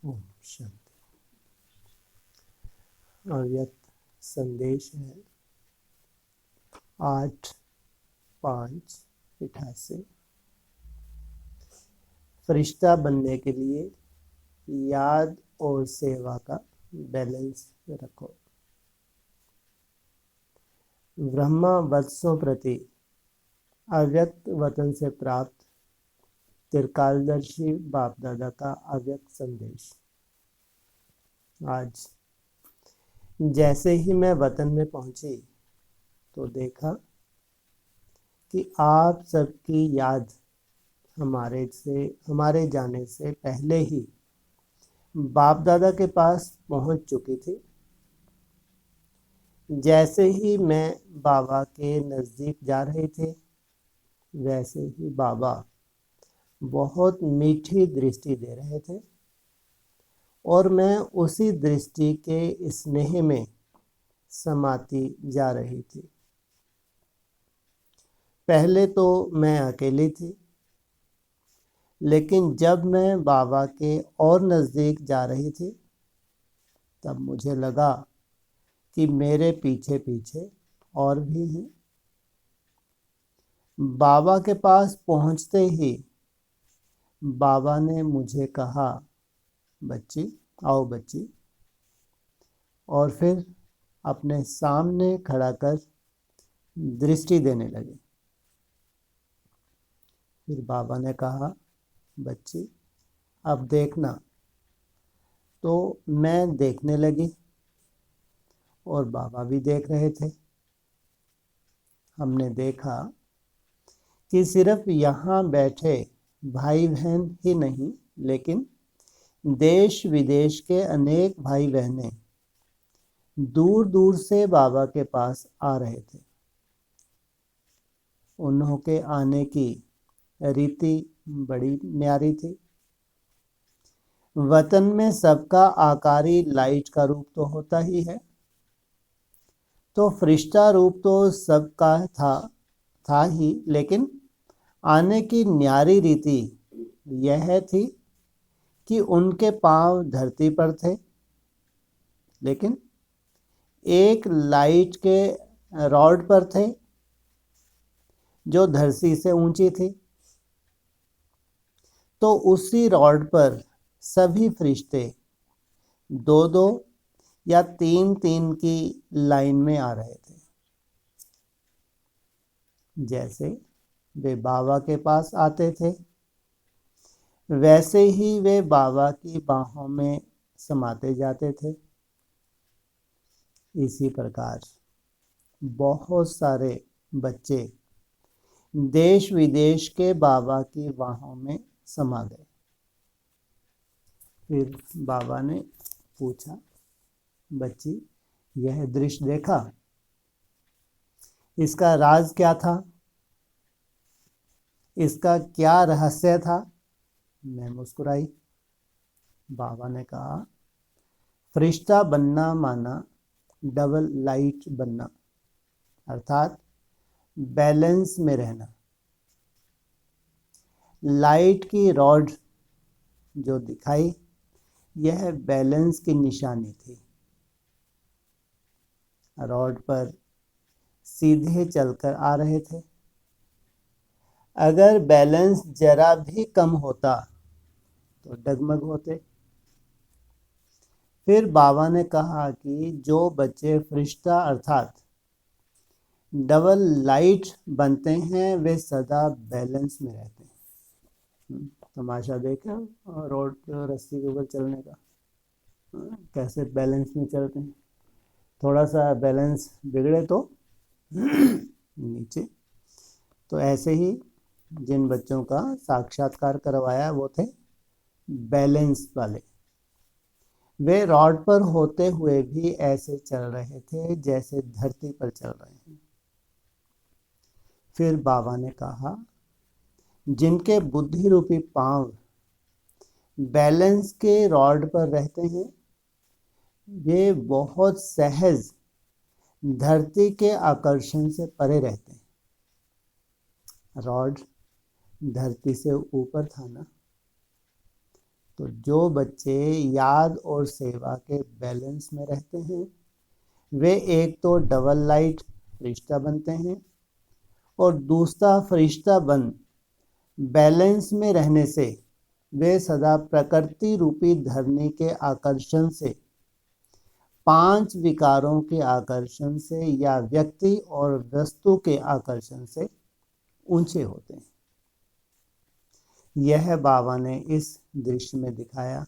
ओम शांति। अव्यक्त संदेश है 8/5/88। फरिश्ता बनने के लिए याद और सेवा का बैलेंस रखो। ब्रह्मा वत्सों प्रति अव्यक्त वतन से प्राप्त त्रिकालदर्शी बाप दादा का अव्यक्त संदेश। आज जैसे ही मैं वतन में पहुंची तो देखा कि आप सबकी याद हमारे जाने से पहले ही बाप दादा के पास पहुंच चुकी थी। जैसे ही मैं बाबा के नज़दीक जा रहे थे वैसे ही बाबा बहुत मीठी दृष्टि दे रहे थे और मैं उसी दृष्टि के स्नेह में समाती जा रही थी। पहले तो मैं अकेली थी, लेकिन जब मैं बाबा के और नज़दीक जा रही थी तब मुझे लगा कि मेरे पीछे पीछे और भी हैं। बाबा के पास पहुंचते ही बाबा ने मुझे कहा, बच्ची आओ बच्ची, और फिर अपने सामने खड़ा कर दृष्टि देने लगे। फिर बाबा ने कहा, बच्ची अब देखना। तो मैं देखने लगी और बाबा भी देख रहे थे। हमने देखा कि सिर्फ यहाँ बैठे भाई बहन ही नहीं, लेकिन देश विदेश के अनेक भाई बहनें दूर दूर से बाबा के पास आ रहे थे। उन्हों के आने की रीति बड़ी न्यारी थी। वतन में सबका आकारी लाइट का रूप तो होता ही है, तो फरिश्ता रूप तो सबका था ही, लेकिन आने की न्यारी रीति यह थी कि उनके पांव धरती पर थे, लेकिन एक लाइट के रॉड पर थे जो धरती से ऊंची थी। तो उसी रॉड पर सभी फरिश्ते 2-2 या 3-3 की लाइन में आ रहे थे। जैसे वे बाबा के पास आते थे वैसे ही वे बाबा की बाहों में समाते जाते थे। इसी प्रकार बहुत सारे बच्चे देश विदेश के बाबा की बाहों में समा गए। फिर बाबा ने पूछा, बच्ची यह दृश्य देखा, इसका राज क्या था, इसका क्या रहस्य था? मैं मुस्कुराई। बाबा ने कहा, फरिश्ता बनना माना डबल लाइट बनना, अर्थात बैलेंस में रहना। लाइट की रॉड जो दिखाई यह बैलेंस की निशानी थी। रॉड पर सीधे चलकर आ रहे थे। अगर बैलेंस जरा भी कम होता तो डगमग होते। फिर बाबा ने कहा कि जो बच्चे फरिश्ता अर्थात डबल लाइट बनते हैं वे सदा बैलेंस में रहते हैं। तमाशा देखा रोड पे रस्सी के ऊपर चलने का, कैसे बैलेंस में चलते हैं। थोड़ा सा बैलेंस बिगड़े तो नीचे। तो ऐसे ही जिन बच्चों का साक्षात्कार करवाया वो थे बैलेंस वाले। वे रॉड पर होते हुए भी ऐसे चल रहे थे जैसे धरती पर चल रहे हैं। फिर बाबा ने कहा, जिनके बुद्धि रूपी पांव बैलेंस के रॉड पर रहते हैं वे बहुत सहज धरती के आकर्षण से परे रहते हैं। रॉड धरती से ऊपर था ना, तो जो बच्चे याद और सेवा के बैलेंस में रहते हैं वे एक तो डबल लाइट फरिश्ता बनते हैं और दूसरा फरिश्ता बन बैलेंस में रहने से वे सदा प्रकृति रूपी धरनी के आकर्षण से, 5 विकारों के आकर्षण से या व्यक्ति और वस्तु के आकर्षण से ऊंचे होते हैं। यह बाबा ने इस दृश्य में दिखाया।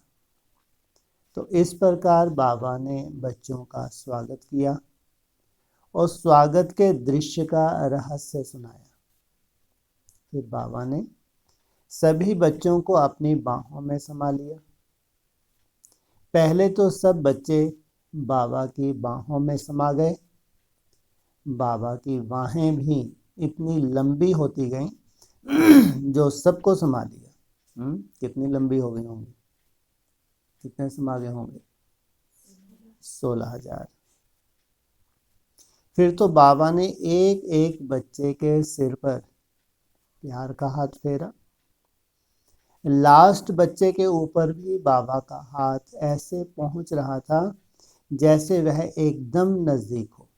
तो इस प्रकार बाबा ने बच्चों का स्वागत किया और स्वागत के दृश्य का रहस्य सुनाया। फिर बाबा ने सभी बच्चों को अपनी बाहों में समा लिया। पहले तो सब बच्चे बाबा की बाहों में समा गए। बाबा की बाहें भी इतनी लंबी होती गईं जो सबको समा लिया। कितनी लंबी हो गई होंगी? कितने समा गए होंगे? 16,000। फिर तो बाबा ने एक एक बच्चे के सिर पर प्यार का हाथ फेरा। लास्ट बच्चे के ऊपर भी बाबा का हाथ ऐसे पहुंच रहा था जैसे वह एकदम नजदीक हो।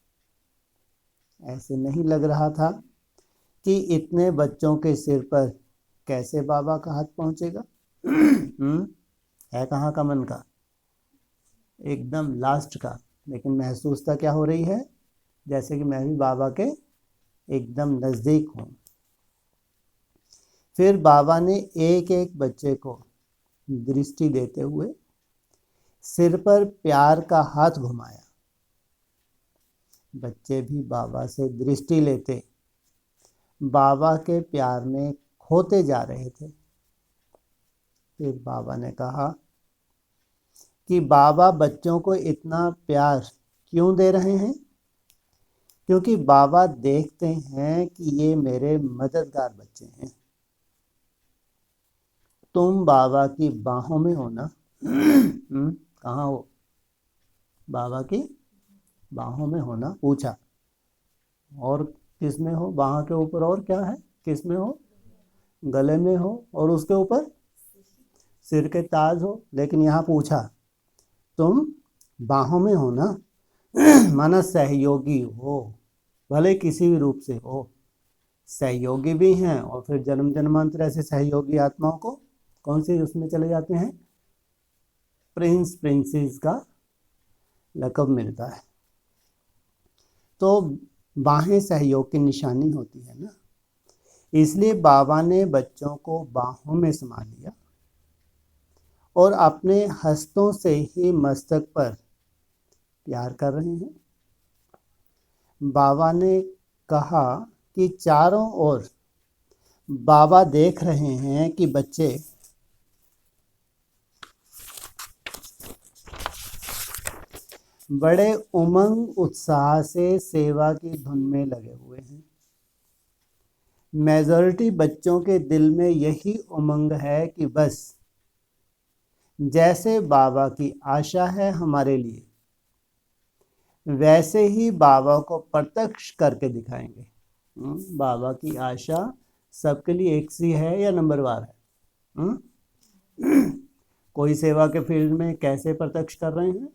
ऐसे नहीं लग रहा था कि इतने बच्चों के सिर पर कैसे बाबा का हाथ पहुंचेगा। है कहाँ का मन का? एकदम लास्ट का। लेकिन महसूसता क्या हो रही है? जैसे कि मैं भी बाबा के एकदम नजदीक हूँ। फिर बाबा ने एक एक बच्चे को दृष्टि देते हुए सिर पर प्यार का हाथ घुमाया। बच्चे भी बाबा से दृष्टि लेते बाबा के प्यार में खोते जा रहे थे। फिर बाबा ने कहा कि बाबा बच्चों को इतना प्यार क्यों दे रहे हैं? क्योंकि बाबा देखते हैं कि ये मेरे मददगार बच्चे हैं। तुम बाबा की बाहों में हो ना? कहाँ हो? बाबा की बाहों में हो ना? पूछा। और किस में हो? बाहों के ऊपर और क्या है? किस में हो? गले में हो और उसके ऊपर सिर के ताज हो। लेकिन यहाँ पूछा तुम बाहों में हो ना? माना सहयोगी हो, भले किसी भी रूप से हो, सहयोगी भी हैं। और फिर जन्म जन्मांतर ऐसे सहयोगी आत्माओं को कौन से उसमें चले जाते हैं? प्रिंस प्रिंसेस का लक़ब मिलता है। तो बाहें सहयोग की निशानी होती है ना। इसलिए बाबा ने बच्चों को बाहों में समा लिया और अपने हस्तों से ही मस्तक पर प्यार कर रहे हैं। बाबा ने कहा कि चारों ओर बाबा देख रहे हैं कि बच्चे बड़े उमंग उत्साह से सेवा की धुन में लगे हुए हैं। मेजॉरिटी बच्चों के दिल में यही उमंग है कि बस जैसे बाबा की आशा है हमारे लिए, वैसे ही बाबा को प्रत्यक्ष करके दिखाएंगे। बाबा की आशा सबके लिए एक सी है या नंबरवार है? कोई सेवा के फील्ड में कैसे प्रत्यक्ष कर रहे हैं?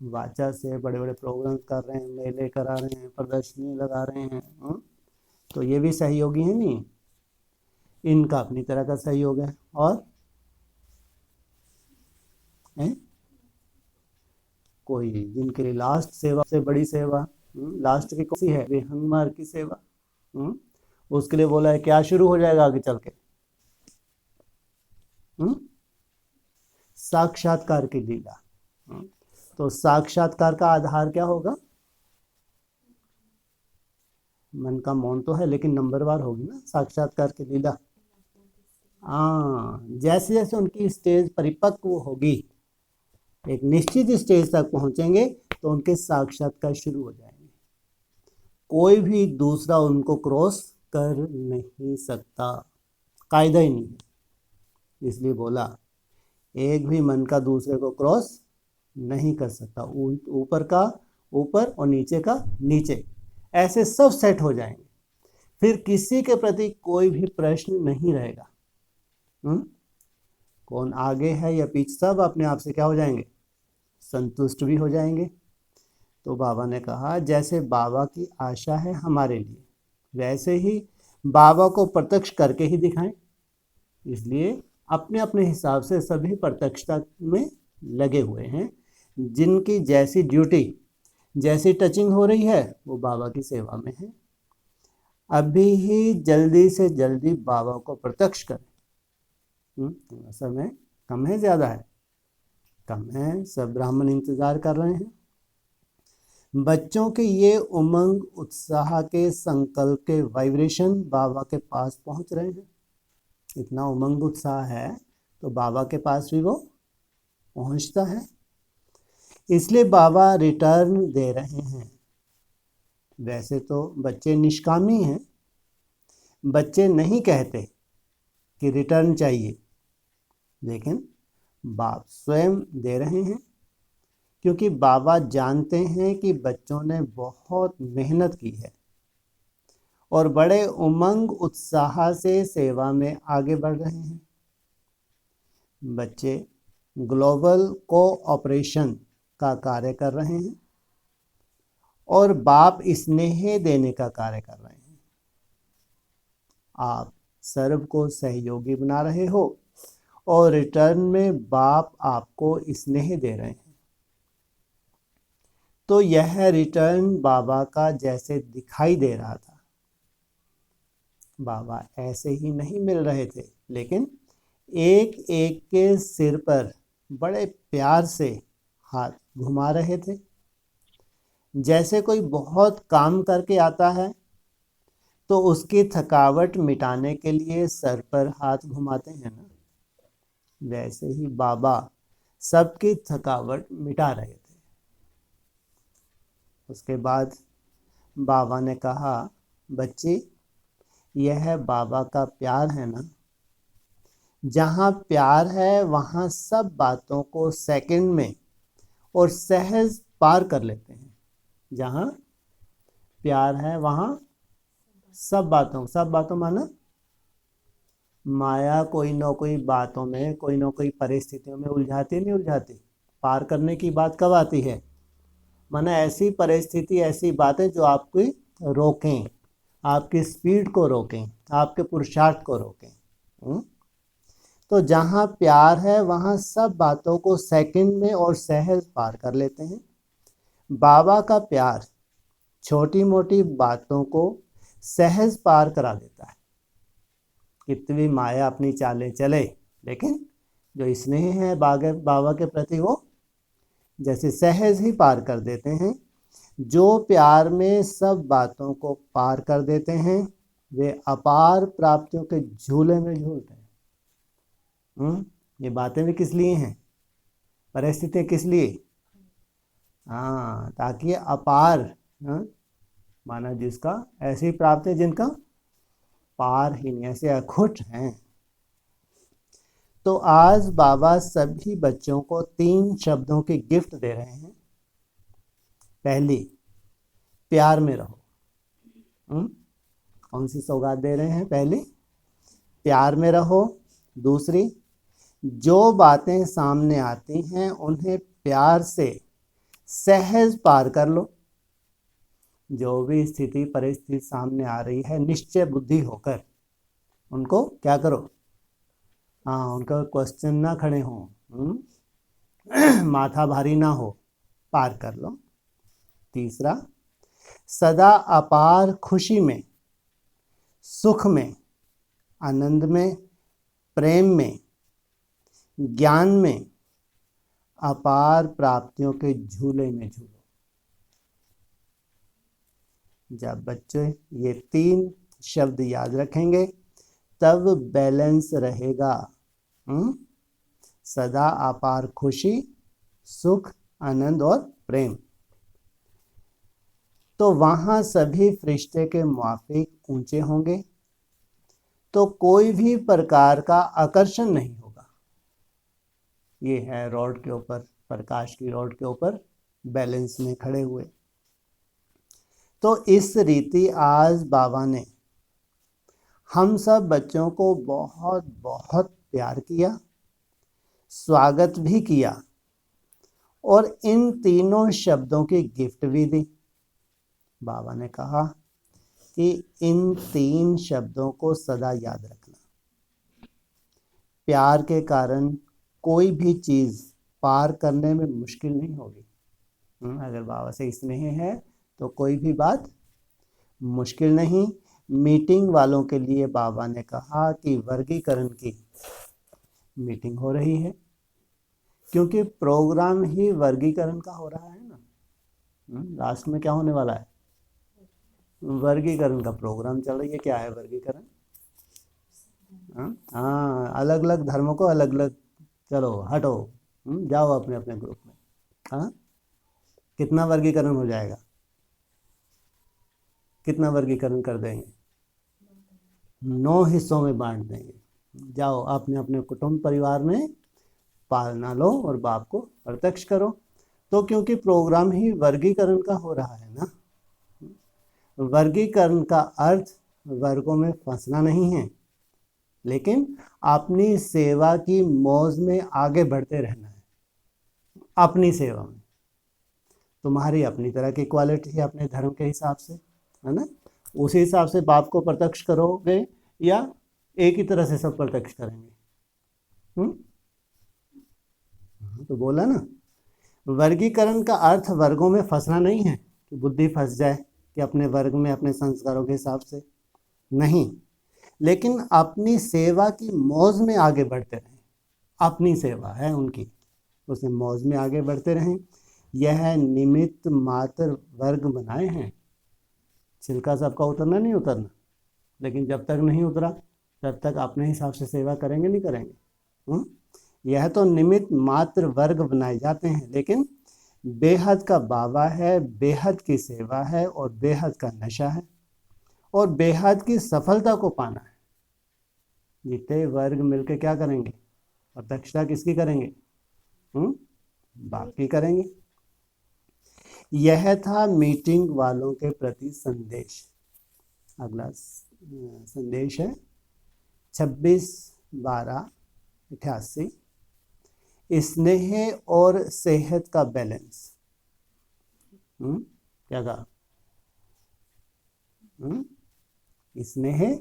वाचा से बड़े बड़े प्रोग्राम कर रहे हैं, मेले करा रहे हैं, प्रदर्शनी लगा रहे हैं। तो ये भी सहयोगी है नहीं? इनका अपनी तरह का सहयोग है। और कोई जिनके लिए लास्ट सेवा से बड़ी सेवा, लास्ट की कौन सी है? विहंगमार की सेवा। उसके लिए बोला है क्या शुरू हो जाएगा आगे चल के? साक्षात्कार की लीला। तो साक्षात्कार का आधार क्या होगा? मन का मौन तो है लेकिन नंबरवार होगी ना साक्षात्कार की लीला। हाँ, जैसे जैसे उनकी स्टेज परिपक्व होगी, एक निश्चित स्टेज तक पहुंचेंगे तो उनके साक्षात्कार शुरू हो जाएंगे। कोई भी दूसरा उनको क्रॉस कर नहीं सकता, कायदा ही नहीं है। इसलिए बोला एक भी मन का दूसरे को क्रॉस नहीं कर सकता। ऊपर का ऊपर और नीचे का नीचे, ऐसे सब सेट हो जाएंगे। फिर किसी के प्रति कोई भी प्रश्न नहीं रहेगा। कौन आगे है या पीछे, सब अपने आप से क्या हो जाएंगे, संतुष्ट भी हो जाएंगे। तो बाबा ने कहा जैसे बाबा की आशा है हमारे लिए, वैसे ही बाबा को प्रत्यक्ष करके ही दिखाएं। इसलिए अपने अपने हिसाब से सभी प्रत्यक्षता में लगे हुए हैं। जिनकी जैसी ड्यूटी, जैसी टचिंग हो रही है, वो बाबा की सेवा में है। अभी ही जल्दी से जल्दी बाबा को प्रत्यक्ष करें। समय कम है, ज़्यादा है? कम है। सब ब्राह्मण इंतज़ार कर रहे हैं। बच्चों के ये उमंग, उत्साह के, संकल्प के वाइब्रेशन बाबा के पास पहुंच रहे हैं। इतना उमंग उत्साह है तो बाबा के पास भी वो पहुंचता है। इसलिए बाबा रिटर्न दे रहे हैं। वैसे तो बच्चे निष्कामी हैं, बच्चे नहीं कहते कि रिटर्न चाहिए, लेकिन बाप स्वयं दे रहे हैं, क्योंकि बाबा जानते हैं कि बच्चों ने बहुत मेहनत की है और बड़े उमंग उत्साह से सेवा में आगे बढ़ रहे हैं। बच्चे ग्लोबल कोऑपरेशन का कार्य कर रहे हैं और बाप स्नेह देने का कार्य कर रहे हैं। आप सर्व को सहयोगी बना रहे हो और रिटर्न में बाप आपको स्नेह दे रहे हैं। तो यह रिटर्न बाबा का जैसे दिखाई दे रहा था। बाबा ऐसे ही नहीं मिल रहे थे, लेकिन एक एक के सिर पर बड़े प्यार से हाथ घुमा रहे थे। जैसे कोई बहुत काम करके आता है तो उसकी थकावट मिटाने के लिए सर पर हाथ घुमाते हैं ना, वैसे ही बाबा सबकी थकावट मिटा रहे थे। उसके बाद बाबा ने कहा, बच्ची, यह बाबा का प्यार है ना। जहाँ प्यार है वहाँ सब बातों को सेकंड में और सहज पार कर लेते हैं। जहाँ प्यार है वहाँ सब बातों माना माया कोई ना कोई बातों में, कोई ना कोई परिस्थितियों में उलझाती नहीं उलझाती। पार करने की बात कब आती है? माना ऐसी परिस्थिति, ऐसी बातें जो आपकी रोकें, आपकी स्पीड को रोकें, आपके पुरुषार्थ को रोकें। तो जहाँ प्यार है वहाँ सब बातों को सेकंड में और सहज पार कर लेते हैं। बाबा का प्यार छोटी मोटी बातों को सहज पार करा देता है। कितनी माया अपनी चालें चले, लेकिन जो स्नेह है बाबा के प्रति, वो जैसे सहज ही पार कर देते हैं। जो प्यार में सब बातों को पार कर देते हैं, वे अपार प्राप्तियों के झूले में झूलते हैं। ये बातें भी किस लिए हैं? परिस्थितियाँ किस लिए? हाँ, ताकि अपार, माना जिसका ऐसी प्राप्ति जिनका पार ही नहीं, ऐसे अखुट हैं। तो आज बाबा सभी बच्चों को 3 शब्दों की गिफ्ट दे रहे हैं। पहली, प्यार में रहो। कौन सी सौगात दे रहे हैं? पहली, प्यार में रहो। दूसरी, जो बातें सामने आती हैं उन्हें प्यार से सहज पार कर लो। जो भी स्थिति परिस्थिति सामने आ रही है, निश्चय बुद्धि होकर उनको क्या करो? हाँ, उनका क्वेश्चन ना खड़े हो, माथा भारी ना हो, पार कर लो। तीसरा, सदा अपार खुशी में, सुख में, आनंद में, प्रेम में, ज्ञान में, अपार प्राप्तियों के झूले में झूलो। जब बच्चे ये 3 शब्द याद रखेंगे तब बैलेंस रहेगा। सदा अपार खुशी, सुख, आनंद और प्रेम। तो वहाँ सभी फरिश्ते के मुआफिक ऊंचे होंगे, तो कोई भी प्रकार का आकर्षण नहीं होगा। ये है रॉड के ऊपर, प्रकाश की रॉड के ऊपर बैलेंस में खड़े हुए। तो इस रीति आज बाबा ने हम सब बच्चों को बहुत बहुत प्यार किया स्वागत भी किया और इन तीनों शब्दों की गिफ्ट भी दी। बाबा ने कहा कि इन 3 शब्दों को सदा याद रखना। प्यार के कारण कोई भी चीज़ पार करने में मुश्किल नहीं होगी। अगर बाबा से स्नेह है तो कोई भी बात मुश्किल नहीं। मीटिंग वालों के लिए बाबा ने कहा कि वर्गीकरण की मीटिंग हो रही है, क्योंकि प्रोग्राम ही वर्गीकरण का हो रहा है ना। लास्ट में क्या होने वाला है? वर्गीकरण का प्रोग्राम चल रही है। क्या है वर्गीकरण? हाँ, अलग अलग धर्मों को अलग अलग, चलो हटो, जाओ अपने अपने ग्रुप में। हाँ, कितना वर्गीकरण हो जाएगा? कितना वर्गीकरण कर देंगे? 9 हिस्सों में बांट देंगे। जाओ अपने अपने कुटुंब परिवार में पालना लो और बाप को प्रत्यक्ष करो। तो क्योंकि प्रोग्राम ही वर्गीकरण का हो रहा है ना। वर्गीकरण का अर्थ वर्गों में फंसना नहीं है, लेकिन अपनी सेवा की मौज में आगे बढ़ते रहना है। अपनी सेवा में तुम्हारी अपनी तरह की क्वालिटी है, अपने धर्म के हिसाब से, है ना। उसी हिसाब से बाप को प्रत्यक्ष करोगे या एक ही तरह से सब प्रत्यक्ष करेंगे? तो बोला ना, वर्गीकरण का अर्थ वर्गों में फंसना नहीं है कि बुद्धि फंस जाए कि अपने वर्ग में अपने संस्कारों के हिसाब से नहीं, लेकिन अपनी सेवा की मौज में आगे बढ़ते रहें। अपनी सेवा है उनकी, उसमें मौज में आगे बढ़ते रहें। यह निमित्त मात्र वर्ग बनाए हैं। छिलका सबका उतरना नहीं उतरना, लेकिन जब तक नहीं उतरा तब तक अपने हिसाब से सेवा करेंगे नहीं करेंगे। यह तो निमित्त मात्र वर्ग बनाए जाते हैं, लेकिन बेहद का बाबा है, बेहद की सेवा है और बेहद का नशा है और बेहद की सफलता को पाना है। जितने वर्ग मिलके क्या करेंगे? प्रत्यक्षता किसकी करेंगे? बाप की करेंगे। यह था मीटिंग वालों के प्रति संदेश। अगला संदेश है 26/12/88। स्नेह और सेहत का बैलेंस। क्या कहा? स्नेह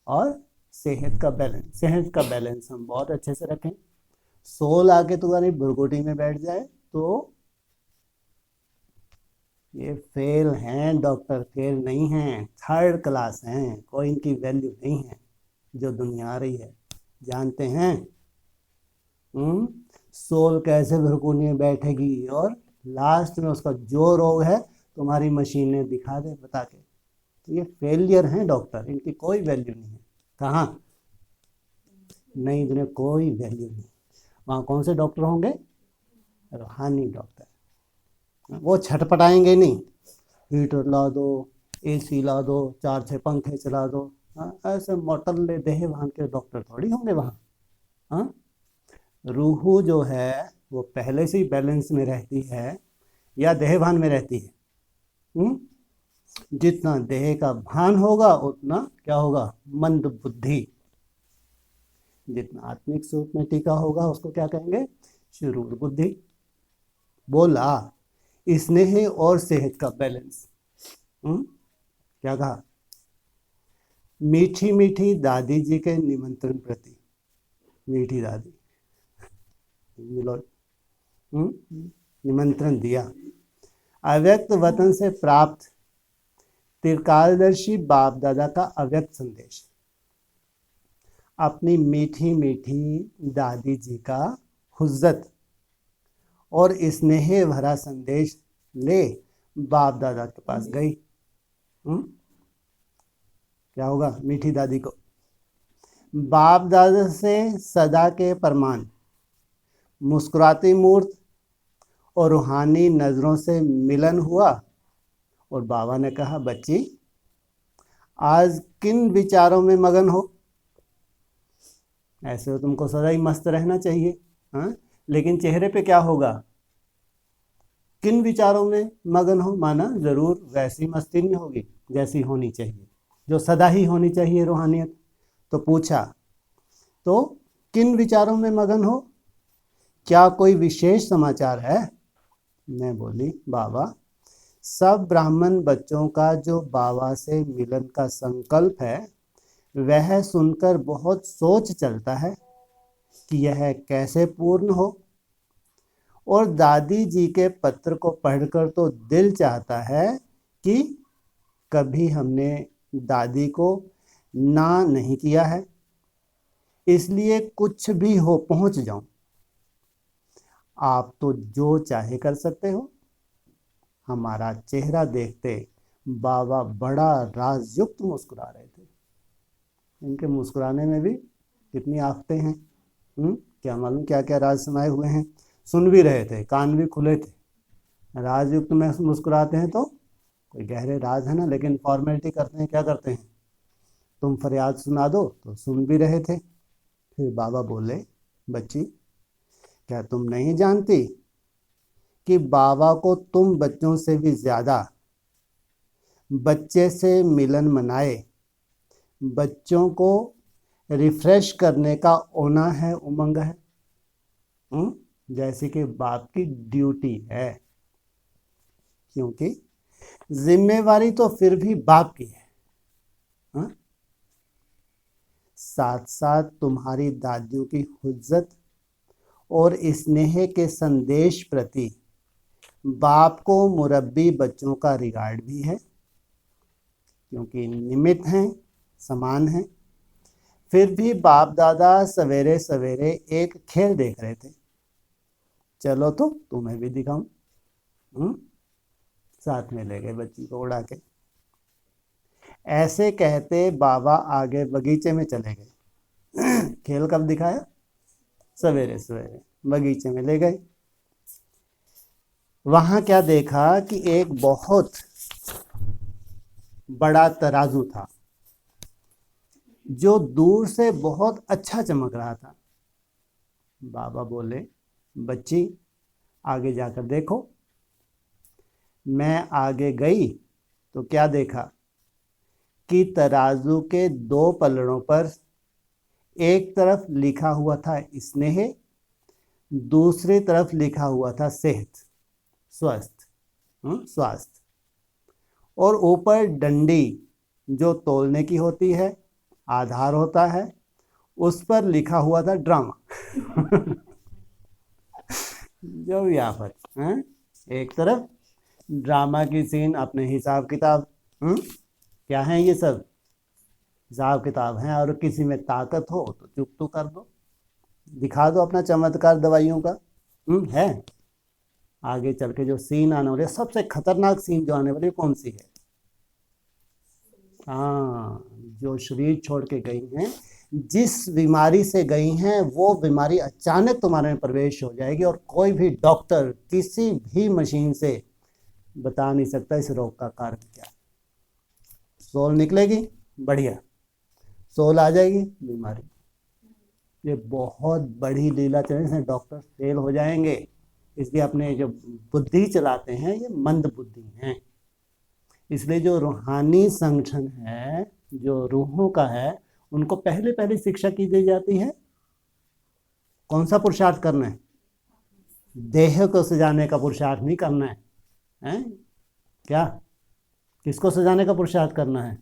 और सेहत का बैलेंस। सेहत का बैलेंस हम बहुत अच्छे से रखें। सोल आके तुम्हारी भुरकुटी में बैठ जाए तो ये फेल हैं डॉक्टर, फेल नहीं हैं, 3rd क्लास हैं, कोई इनकी वैल्यू नहीं है। जो दुनिया आ रही है जानते हैं। सोल कैसे भुरकुटी में बैठेगी और लास्ट में उसका जो रोग है तुम्हारी मशीनें दिखा दे बता के। तो ये फेलियर हैं डॉक्टर, इनकी कोई वैल्यू नहीं है। कहाँ? नहीं, दुनिया कोई वैल्यू नहीं। वहाँ कौन से डॉक्टर होंगे? रूहानी डॉक्टर। वो छटपटाएंगे नहीं, हीटर ला दो, AC ला दो, 4-6 पंखे चला दो। ऐसे मोटरले देहवान के डॉक्टर थोड़ी होंगे वहाँ। रूह जो है वो पहले से ही बैलेंस में रहती है या देहभान में रहती है? जितना देह का भान होगा उतना क्या होगा? मंद बुद्धि। जितना आत्मिक स्वरूप में टीका होगा उसको क्या कहेंगे? शुरूर बुद्धि। बोला स्नेह और सेहत का बैलेंस। क्या कहा? मीठी मीठी दादी जी के निमंत्रण प्रति। मीठी दादी मिलो, निमंत्रण दिया। अव्यक्त वतन से प्राप्त त्रिकालदर्शी बाप दादा का अव्यक्त संदेश। अपनी मीठी मीठी दादी जी का हुज्जत और स्नेह भरा संदेश ले बाप दादा के पास गई। क्या होगा मीठी दादी को? बाप दादा से सदा के परमान, मुस्कुराती मूर्त और रूहानी नज़रों से मिलन हुआ और बाबा ने कहा, बच्ची आज किन विचारों में मगन हो? ऐसे तो तुमको सदा ही मस्त रहना चाहिए, हाँ, लेकिन चेहरे पे क्या होगा? किन विचारों में मगन हो? माना ज़रूर वैसी मस्ती नहीं होगी जैसी होनी चाहिए, जो सदा ही होनी चाहिए रूहानियत। तो पूछा तो किन विचारों में मगन हो? क्या कोई विशेष समाचार है? मैं बोली, बाबा, सब ब्राह्मण बच्चों का जो बाबा से मिलन का संकल्प है वह सुनकर बहुत सोच चलता है कि यह कैसे पूर्ण हो। और दादी जी के पत्र को पढ़कर तो दिल चाहता है कि कभी हमने दादी को ना नहीं किया है, इसलिए कुछ भी हो पहुंच जाऊं। आप तो जो चाहे कर सकते हो। हमारा चेहरा देखते बाबा बड़ा राजयुक्त मुस्कुरा रहे थे। इनके मुस्कुराने में भी कितनी आफतें हैं। क्या मालूम क्या क्या राज समाये हुए हैं। सुन भी रहे थे, कान भी खुले थे। राजयुक्त में मुस्कुराते हैं तो कोई गहरे राज है ना, लेकिन फॉर्मेलिटी करते हैं, क्या करते हैं, तुम फरियाद सुना दो, तो सुन भी रहे थे। फिर बाबा बोले, बच्ची, क्या तुम नहीं जानती कि बाबा को तुम बच्चों से भी ज्यादा बच्चे से मिलन मनाए, बच्चों को रिफ्रेश करने का होना है, उमंग है। जैसे कि बाप की ड्यूटी है, क्योंकि जिम्मेवारी तो फिर भी बाप की है। हा? साथ साथ तुम्हारी दादियों की हुज्जत और स्नेह के संदेश प्रति बाप को मुरब्बी बच्चों का रिगार्ड भी है, क्योंकि निमित्त हैं, समान हैं। फिर भी बाप दादा सवेरे सवेरे एक खेल देख रहे थे। चलो तो तुम्हें भी दिखाऊं। साथ में ले गए बच्ची को उड़ा के। ऐसे कहते बाबा आगे बगीचे में चले गए। खेल कब दिखाया? सवेरे सवेरे बगीचे में ले गए। वहां क्या देखा कि एक बहुत बड़ा तराजू था जो दूर से बहुत अच्छा चमक रहा था। बाबा बोले, बच्ची, आगे जाकर देखो। मैं आगे गई तो क्या देखा कि तराजू के दो पलड़ों पर एक तरफ लिखा हुआ था स्नेह, दूसरी तरफ लिखा हुआ था सेहत, स्वस्थ, स्वास्थ्य। और ऊपर डंडी जो तोलने की होती है, आधार होता है, उस पर लिखा हुआ था ड्रामा। जो भी आफत है, एक तरफ ड्रामा की सीन, अपने हिसाब किताब, क्या है ये सब हिसाब किताब हैं। और किसी में ताकत हो तो चुप तो कर दो, दिखा दो अपना चमत्कार दवाइयों का। है आगे चल के जो सीन आने वाले, सबसे खतरनाक सीन जो आने वाली कौन सी है? हाँ, जो शरीर छोड़ के गई हैं, जिस बीमारी से गई हैं वो बीमारी अचानक तुम्हारे में प्रवेश हो जाएगी और कोई भी डॉक्टर किसी भी मशीन से बता नहीं सकता इस रोग का कारण क्या है। सोल निकलेगी, बढ़िया, सोल आ जाएगी, बीमारी। ये बहुत बड़ी लीला चल रही है, डॉक्टर फेल हो जाएंगे। इसलिए अपने जो बुद्धि चलाते हैं ये मंद बुद्धि हैं। इसलिए जो रूहानी संगठन है, जो रूहों का है, उनको पहले पहले शिक्षा की दी जाती है कौन सा पुरुषार्थ करना है? देह को सजाने का पुरुषार्थ नहीं करना है, हैं? क्या किसको सजाने का पुरुषार्थ करना है?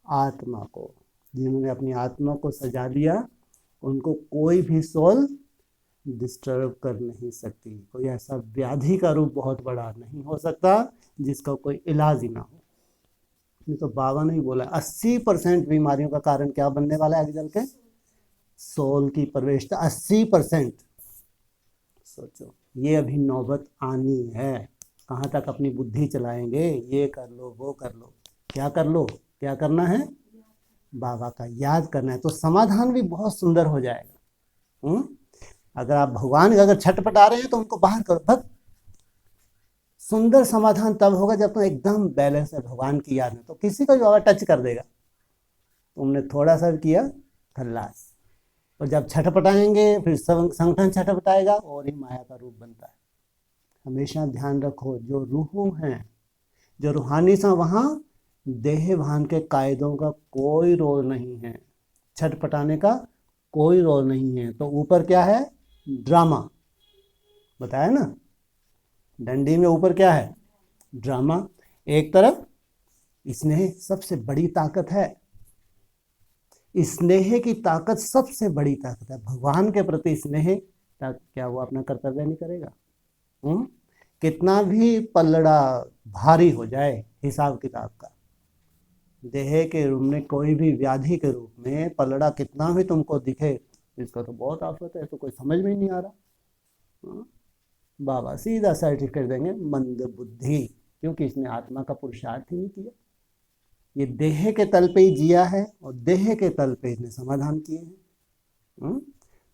आत्मा को। जिन्होंने अपनी आत्मा को सजा लिया उनको कोई भी सोल डिस्टर्ब कर नहीं सकती। कोई ऐसा व्याधि का रूप बहुत बड़ा नहीं हो सकता जिसका कोई इलाज ही ना हो। ये तो बाबा ने ही बोला 80% बीमारियों का कारण क्या बनने वाला है आगे चल के? सोल की प्रवेशता 80%। सोचो, ये अभी नौबत आनी है। कहाँ तक अपनी बुद्धि चलाएंगे? ये कर लो, वो कर लो, क्या कर लो, क्या करना है? बाबा का याद करना है, तो समाधान भी बहुत सुंदर हो जाएगा। अगर आप भगवान अगर छटपटा रहे हैं तो उनको बाहर करो, भक्त। सुंदर समाधान तब होगा जब तुम एकदम बैलेंस है भगवान की याद में। तो किसी को भी बाबा टच कर देगा, तुमने थोड़ा सा किया खल्लास। और जब छटपटाएंगे फिर संगठन छटपटाएगा और ही माया का रूप बनता है। हमेशा ध्यान रखो, जो रूह हैं, जो रूहानी सा, वहाँ देह भान के कायदों का कोई रोल नहीं है, छटपटाने का कोई रोल नहीं है। तो ऊपर क्या है? ड्रामा, बताया ना, डंडी में ऊपर क्या है, ड्रामा। एक तरफ स्नेह सबसे बड़ी ताकत है, स्नेह की ताकत सबसे बड़ी ताकत है। भगवान के प्रति स्नेह, क्या वो अपना कर्तव्य नहीं करेगा? कितना भी पलड़ा भारी हो जाए हिसाब किताब का, देह के रूप में कोई भी व्याधि के रूप में पलड़ा कितना भी तुमको दिखे, इसका तो बहुत आफत है, तो कोई समझ में नहीं आ रहा। बाबा सीधा सर्टिफिकेट देंगे, मंद बुद्धि, क्योंकि इसने आत्मा का पुरुषार्थ ही नहीं किया। ये देह के तल पे ही जिया है और देह के तल पे इसने समाधान किए हैं।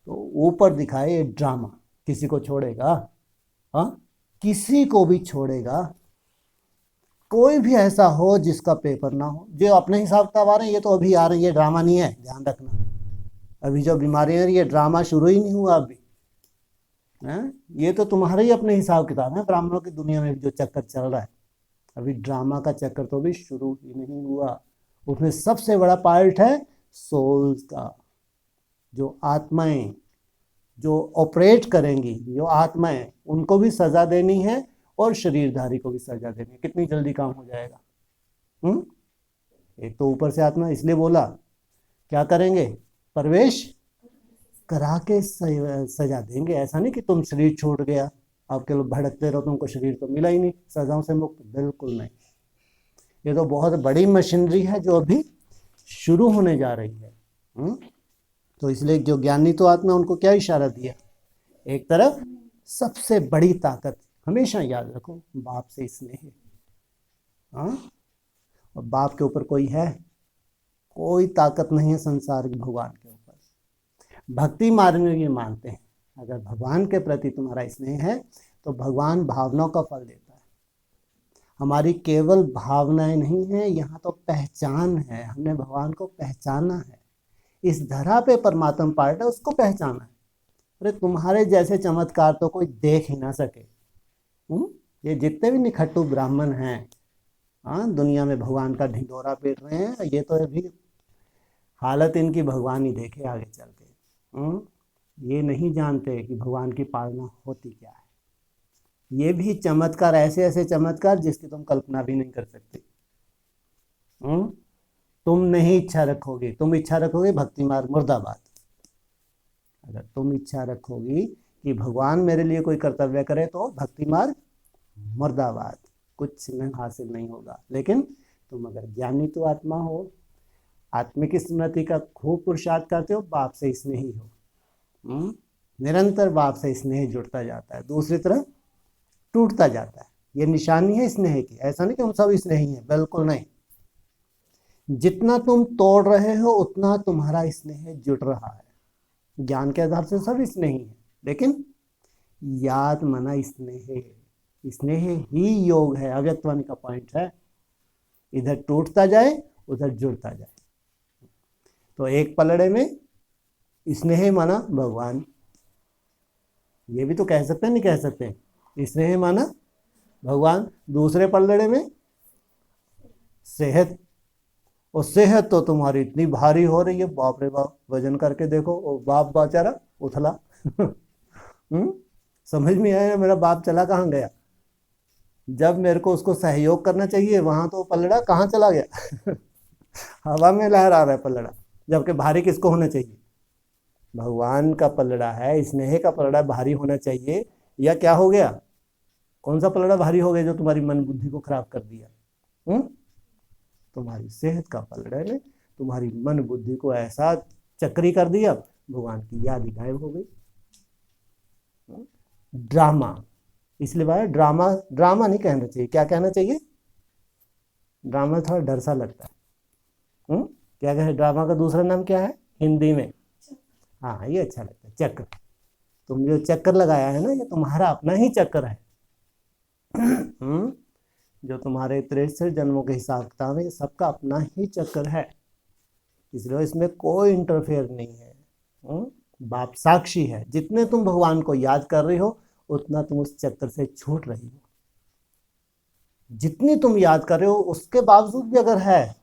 तो ऊपर दिखाए ये ड्रामा किसी को छोड़ेगा? हाँ, किसी को भी छोड़ेगा? कोई भी ऐसा हो जिसका पेपर ना हो, जो अपने हिसाब किताब आ रहे हैं, ये तो अभी आ रही है, ड्रामा नहीं है, ध्यान रखना। अभी जो बीमारियां ये ड्रामा शुरू ही नहीं हुआ अभी है, ये तो तुम्हारे ही अपने हिसाब किताब है। ब्राह्मणों की दुनिया में जो चक्कर चल रहा है, अभी ड्रामा का चक्कर तो भी शुरू ही नहीं हुआ। उसमें सबसे बड़ा पार्ट है सोल्स का, जो आत्माएं जो ऑपरेट करेंगी, जो आत्माएं, उनको भी सजा देनी है और शरीरधारी को भी सजा देनी है। कितनी जल्दी काम हो जाएगा? एक तो ऊपर से आत्मा, इसलिए बोला क्या करेंगे, प्रवेश करा के सजा देंगे। ऐसा नहीं कि तुम शरीर छूट गया, आपके लोग भड़कते रहो, तुमको शरीर तो मिला ही नहीं, सजाओं से मुक्त, बिल्कुल नहीं। ये तो बहुत बड़ी मशीनरी है जो अभी शुरू होने जा रही है। तो इसलिए जो ज्ञानी तो आत्मा, उनको क्या इशारा दिया, एक तरफ सबसे बड़ी ताकत, हमेशा याद रखो, बाप से स्नेह। और बाप के ऊपर कोई है? कोई ताकत नहीं है संसार की भगवान के ऊपर। भक्ति मार्ग में ये मानते हैं, अगर भगवान के प्रति तुम्हारा स्नेह है तो भगवान भावनाओं का फल देता है। हमारी केवल भावनाएं नहीं है, यहाँ तो पहचान है। हमने भगवान को पहचाना है, इस धरा पे परमात्मा पार्ट है, उसको पहचाना है। अरे तुम्हारे जैसे चमत्कार तो कोई देख ही ना सके। ये जितने भी निखट्टू ब्राह्मण हैं, दुनिया में भगवान का ढिंढोरा पीट रहे हैं, ये तो अभी हालत इनकी भगवान ही देखे आगे चल के। ये नहीं जानते कि भगवान की पालना होती क्या है। ये भी चमत्कार, ऐसे ऐसे चमत्कार जिसकी तुम कल्पना भी नहीं कर सकते। तुम नहीं इच्छा रखोगे, तुम इच्छा रखोगे भक्ति मार्ग मुर्दाबाद। अगर तुम इच्छा रखोगी कि भगवान मेरे लिए कोई कर्तव्य करे तो भक्ति मार्ग मुर्दाबाद, कुछ नहीं हासिल नहीं होगा। लेकिन तुम अगर ज्ञानी तो आत्मा हो, आत्मिक स्मृति का खूब पुरुषार्थ करते हो, बाप से स्नेही हो, निरंतर बाप से स्नेह जुड़ता जाता है, दूसरी तरफ टूटता जाता है। ये निशानी है स्नेह की। ऐसा नहीं कि हम सब स्नेही हैं, बिल्कुल नहीं। जितना तुम तोड़ रहे हो उतना तुम्हारा स्नेह जुड़ रहा है। ज्ञान के आधार से सब स्नेही है, लेकिन याद मना स्नेह, स्नेह ही योग है, अव्यक्तवाणी का पॉइंट है। इधर टूटता जाए, उधर जुड़ता जाए। तो एक पलड़े में स्नेह माना भगवान, ये भी तो कह सकते हैं, नहीं कह सकते, स्नेह माना भगवान। दूसरे पलड़े में सेहत, और सेहत तो तुम्हारी इतनी भारी हो रही है, बाप रे बाप, वजन करके देखो, और बाप बेचारा उथला। समझ में आया मेरा बाप चला कहाँ गया? जब मेरे को उसको सहयोग करना चाहिए, वहां तो पलड़ा कहाँ चला गया? हवा में लहरा रहा है पलड़ा, जबकि भारी किसको होना चाहिए? भगवान का पलड़ा है, स्नेह का पलड़ा भारी होना चाहिए। या क्या हो गया? कौन सा पलड़ा भारी हो गया जो तुम्हारी मन बुद्धि को खराब कर दिया? तुम्हारी सेहत का पलड़ा ने तुम्हारी मन बुद्धि को ऐसा चक्री कर दिया, भगवान की याद ही गायब हो गई। ड्रामा, इसलिए भाई ड्रामा, ड्रामा नहीं कहना चाहिए, क्या कहना चाहिए? ड्रामा थोड़ा डर सा लगता है। क्या कहे, ड्रामा का दूसरा नाम क्या है हिंदी में? हाँ, ये अच्छा लगता है, चक्र। तुम जो चक्कर लगाया है ना, ये तुम्हारा अपना ही चक्कर है। जो तुम्हारे 63 जन्मों के हिसाब किताब है, ये सबका अपना ही चक्कर है, इसलिए इसमें कोई इंटरफेयर नहीं है। बाप साक्षी है, जितने तुम भगवान को याद कर रही हो उतना तुम उस चक्कर से छूट रही हो। जितनी तुम याद कर रहे हो उसके बावजूद भी अगर है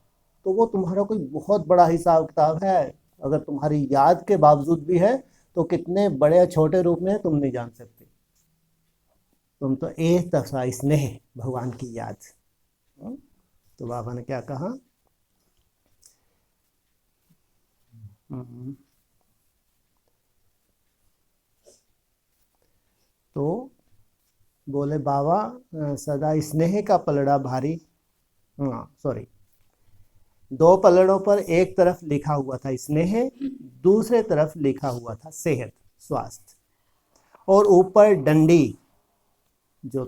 तो वो तुम्हारा कोई बहुत बड़ा हिसाब किताब है। अगर तुम्हारी याद के बावजूद भी है तो कितने बड़े या छोटे रूप में है तुम नहीं जान सकते। तुम तो एक दफा स्नेह भगवान की याद। तो बाबा ने क्या कहा, तो बोले बाबा सदा स्नेह का पलड़ा भारी, हाँ सॉरी, दो पलड़ों पर एक तरफ लिखा हुआ था स्नेह, दूसरे तरफ लिखा हुआ था सेहत स्वास्थ्य, और ऊपर डंडी जो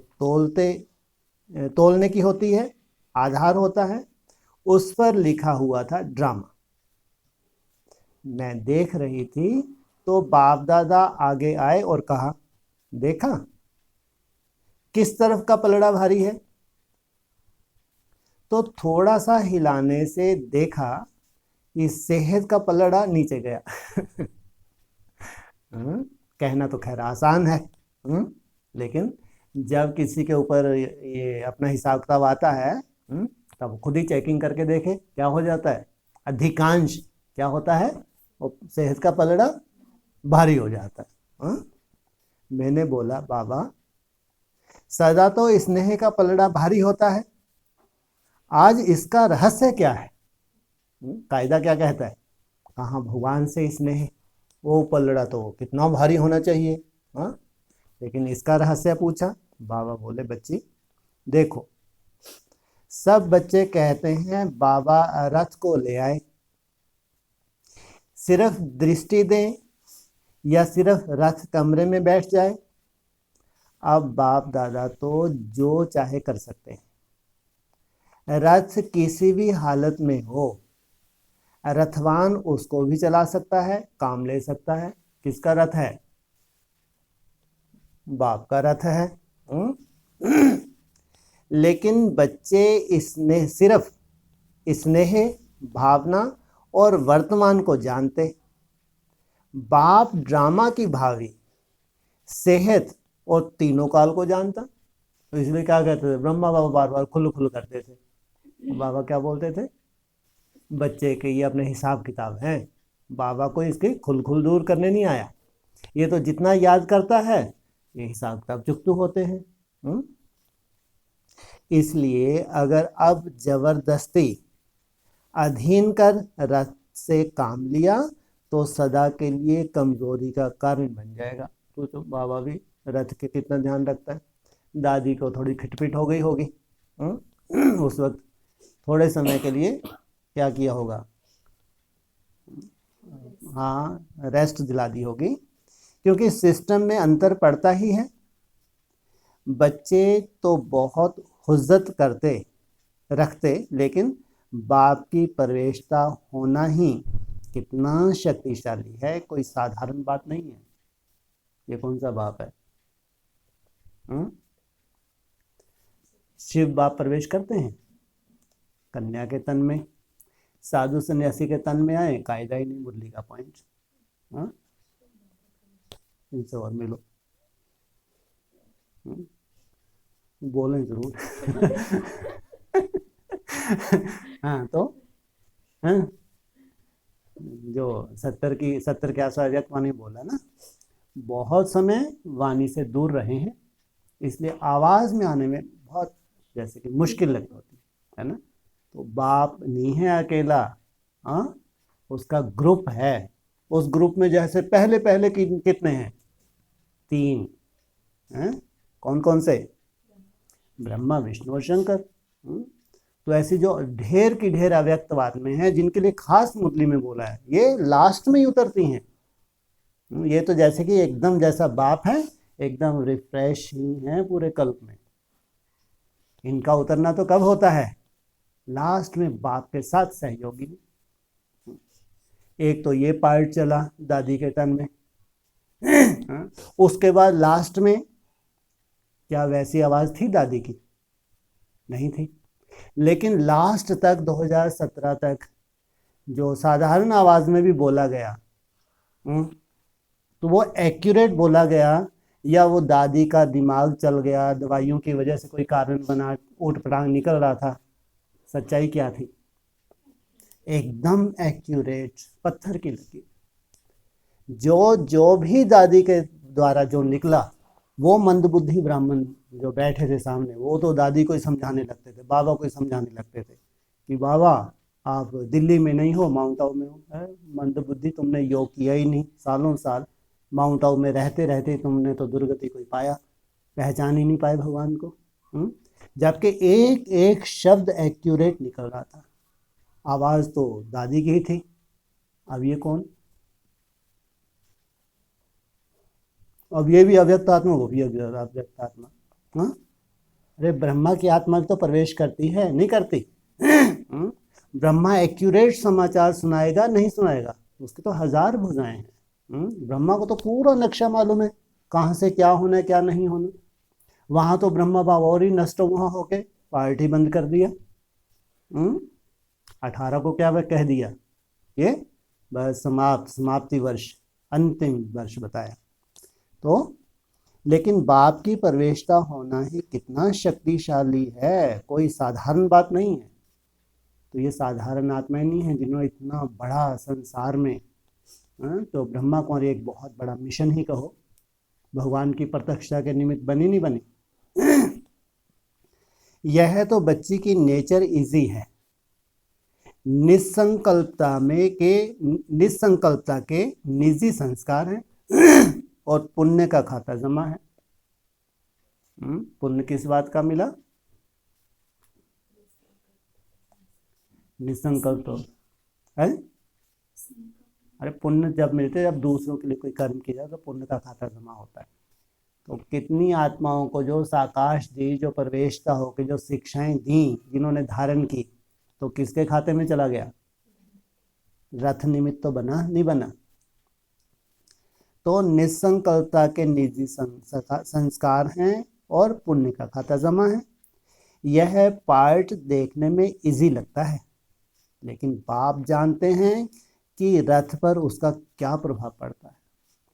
तोलने की होती है, आधार होता है, उस पर लिखा हुआ था ड्रामा। मैं देख रही थी तो बाप दादा आगे आए और कहा, देखा किस तरफ का पलड़ा भारी है। तो थोड़ा सा हिलाने से देखा कि सेहत का पलड़ा नीचे गया। कहना तो खैर आसान है, लेकिन जब किसी के ऊपर ये अपना हिसाब किताब आता है, तब खुद ही चेकिंग करके देखे क्या हो जाता है। अधिकांश क्या होता है, वो सेहत का पलड़ा भारी हो जाता है। मैंने बोला बाबा सदा तो स्नेह का पलड़ा भारी होता है, आज इसका रहस्य क्या है। कायदा क्या कहता है, कहाँ भगवान से स्नेह, वो पलड़ा तो कितना भारी होना चाहिए। हाँ, लेकिन इसका रहस्य पूछा। बाबा बोले बच्ची देखो, सब बच्चे कहते हैं बाबा रथ को ले आए, सिर्फ दृष्टि दें या सिर्फ रथ कमरे में बैठ जाए। अब बाप दादा तो जो चाहे कर सकते हैं, रथ किसी भी हालत में हो, रथवान उसको भी चला सकता है, काम ले सकता है। किसका रथ है, बाप का रथ है। लेकिन बच्चे इसने सिर्फ स्नेह, भावना और वर्तमान को जानते। बाप ड्रामा की भावी, सेहत और तीनों काल को जानता। तो इसलिए क्या कहते थे, ब्रह्मा बाबा बार बार खुल खुल करते थे। बाबा क्या बोलते थे, बच्चे के ये अपने हिसाब किताब हैं, बाबा को इसके खुल खुल दूर करने नहीं आया। ये तो जितना याद करता है ये हिसाब किताब चुकतू होते हैं। इसलिए अगर अब जबरदस्ती अधीन कर रथ से काम लिया तो सदा के लिए कमजोरी का कारण बन जाएगा। तो बाबा भी रथ के कितना ध्यान रखता है। दादी को थोड़ी खिटपिट हो गई होगी, उस वक्त थोड़े समय के लिए क्या किया होगा, हाँ रेस्ट दिला दी होगी, क्योंकि सिस्टम में अंतर पड़ता ही है। बच्चे तो बहुत हुज्जत करते रखते, लेकिन बाप की प्रवेशता होना ही कितना शक्तिशाली है, कोई साधारण बात नहीं है। ये कौन सा बाप है, शिव बाप प्रवेश करते हैं कन्या के तन में, साधु सन्यासी के तन में आए, कायदा ही नहीं मुरली का पॉइंट। इनसे और मिलो, बोलें जरूर। हाँ तो हाँ, जो 70 के आसपास व्यक्त वाणी बोला ना, बहुत समय वाणी से दूर रहे हैं, इसलिए आवाज में आने में बहुत जैसे कि मुश्किल लगती होती है ना। तो बाप नहीं है अकेला, हाँ उसका ग्रुप है। उस ग्रुप में जैसे पहले पहले कितने हैं, 3 हैं। कौन कौन से, ब्रह्मा विष्णु और शंकर। तो ऐसी जो ढेर की ढेर अव्यक्तवाद में है, जिनके लिए खास मुरली में बोला है, ये लास्ट में ही उतरती हैं। ये तो जैसे कि एकदम जैसा बाप है, एकदम रिफ्रेश ही है पूरे कल्प में। इनका उतरना तो कब होता है, लास्ट में बाप के साथ सहयोगी। एक तो ये पार्ट चला दादी के तन में, उसके बाद लास्ट में क्या वैसी आवाज थी दादी की, नहीं थी। लेकिन लास्ट तक 2017 तक जो साधारण आवाज में भी बोला गया, तो वो एक्यूरेट बोला गया, या वो दादी का दिमाग चल गया, दवाइयों की वजह से कोई कारण बना, ऊट पटांग निकल रहा था। सच्चाई क्या थी, एकदम एक्यूरेट, पत्थर की लकीर। जो भी दादी के द्वारा जो निकला वो मंदबुद्धि ब्राह्मण जो बैठे थे सामने वो तो दादी को ही समझाने लगते थे, बाबा को ही समझाने लगते थे कि बाबा आप दिल्ली में नहीं हो, माउंट आबू में हो। मंदबुद्धि, तुमने योग किया ही नहीं सालों साल, माउंट आबू में रहते रहते तुमने तो दुर्गति को ही पाया, पहचान ही नहीं पाए भगवान को। जबकि एक एक शब्द एक्यूरेट निकल रहा था। आवाज़ तो दादी की ही थी, अब ये कौन? अब ये भी अव्यक्त आत्मा, वो भी अव्यक्त आत्मा। हाँ, अरे ब्रह्मा की आत्मा तो प्रवेश करती है, नहीं करती? ब्रह्मा एक्यूरेट समाचार सुनाएगा, नहीं सुनाएगा? उसकी तो 1000 भुजाएं हैं। ब्रह्मा को तो पूरा नक्शा मालूम है, कहाँ से क्या होना है क्या नहीं होना। वहां तो ब्रह्मा बाबा और ही नष्ट वहां होके पार्टी बंद कर दिया। 18 को क्या वह कह दिया, ये बस समाप्ति वर्ष, अंतिम वर्ष बताया। तो लेकिन बाप की प्रवेशता होना ही कितना शक्तिशाली है, कोई साधारण बात नहीं है। तो ये साधारण आत्माएं नहीं है जिन्होंने इतना बड़ा संसार में, तो ब्रह्मा कुमारी एक बहुत बड़ा मिशन ही कहो, भगवान की प्रत्यक्षता के निमित्त बनी नहीं बनी। यह तो बच्ची की नेचर इजी है, निसंकल्पता के निजी संस्कार हैं और पुण्य का खाता जमा है। पुण्य किस बात का मिला? निसंकल्प है। अरे पुण्य जब मिलते, जब दूसरों के लिए कोई कर्म किया तो पुण्य का खाता जमा होता है। तो कितनी आत्माओं को जो साकाश दी, जो प्रवेशता होकर जो शिक्षाएं दी, जिन्होंने धारण की, तो किसके खाते में चला गया? रथ निमित्त तो बना नहीं बना। तो निसंकल्पता के निजी संस्कार हैं और पुण्य का खाता जमा है। यह पार्ट देखने में इजी लगता है, लेकिन बाप जानते हैं कि रथ पर उसका क्या प्रभाव पड़ता है।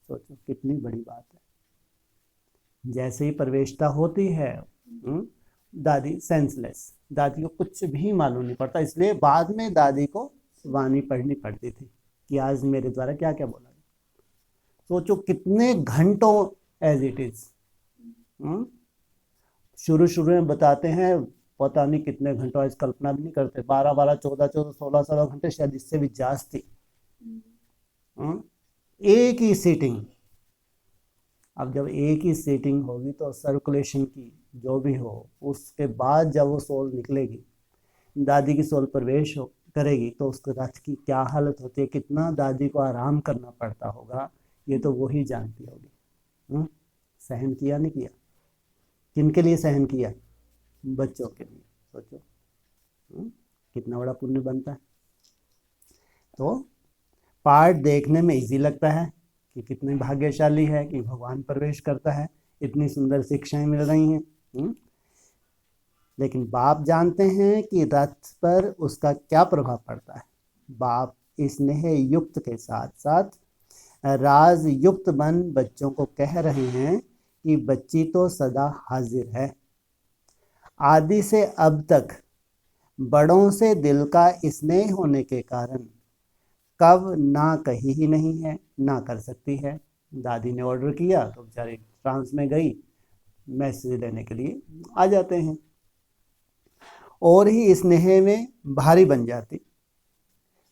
सोचो कितनी बड़ी बात है। जैसे ही प्रवेशता होती है, दादी सेंसलेस, दादी को कुछ भी मालूम नहीं पड़ता, इसलिए बाद में दादी को वाणी पढ़नी पड़ती थी कि आज मेरे द्वारा क्या क्या बोला। सोचो कितने घंटों एज इट इज। शुरू में बताते हैं पता नहीं कितने घंटों, आज कल्पना भी नहीं करते, 12 14 16 घंटे, शायद इससे भी जास्ती। एक ही सीटिंग। अब जब एक ही सीटिंग होगी तो सर्कुलेशन की जो भी हो, उसके बाद जब वो सोल निकलेगी, दादी की सोल प्रवेश करेगी, तो उसके रथ की क्या हालत होती है, कितना दादी को आराम करना पड़ता होगा, ये तो वही जानती होगी। सहन किया नहीं किया? किनके लिए सहन किया? बच्चों के लिए। सोचो कितना बड़ा पुण्य बनता है। तो पार्ट देखने में इजी लगता है कि कितने भाग्यशाली है कि भगवान प्रवेश करता है, इतनी सुंदर शिक्षाएं मिल रही हैं। लेकिन बाप जानते हैं कि रथ पर उसका क्या प्रभाव पड़ता है। बाप स्नेह युक्त के साथ साथ राज युक्त बन बच्चों को कह रहे हैं कि बच्ची तो सदा हाजिर है। आदि से अब तक बड़ों से दिल का स्नेह होने के कारण कब ना कही ही नहीं है, ना कर सकती है। दादी ने ऑर्डर किया तो बेचारी फ्रांस में गई, मैसेज लेने के लिए आ जाते हैं, और ही स्नेह में भारी बन जाती।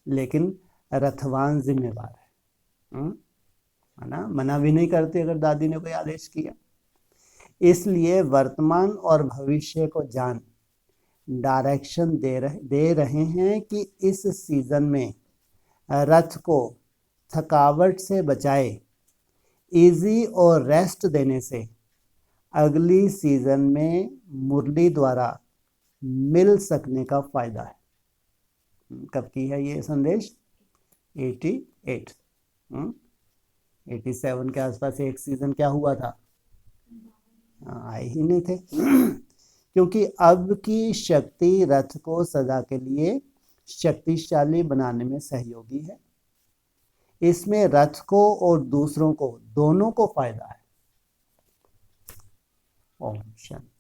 लेकिन रथवान जिम्मेवार है ना, मना भी नहीं करती अगर दादी ने कोई आदेश किया। इसलिए वर्तमान और भविष्य को जान डायरेक्शन दे रहे हैं कि इस सीजन में रथ को थकावट से बचाए, इजी और रेस्ट देने से अगली सीजन में मुरली द्वारा मिल सकने का फायदा है। कब की है ये संदेश? 88 87 के आसपास एक सीजन क्या हुआ था, आए ही नहीं थे। क्योंकि अब की शक्ति रथ को सदा के लिए शक्तिशाली बनाने में सहयोगी है। इसमें रथ को और दूसरों को, दोनों को फायदा है। ओम शांति।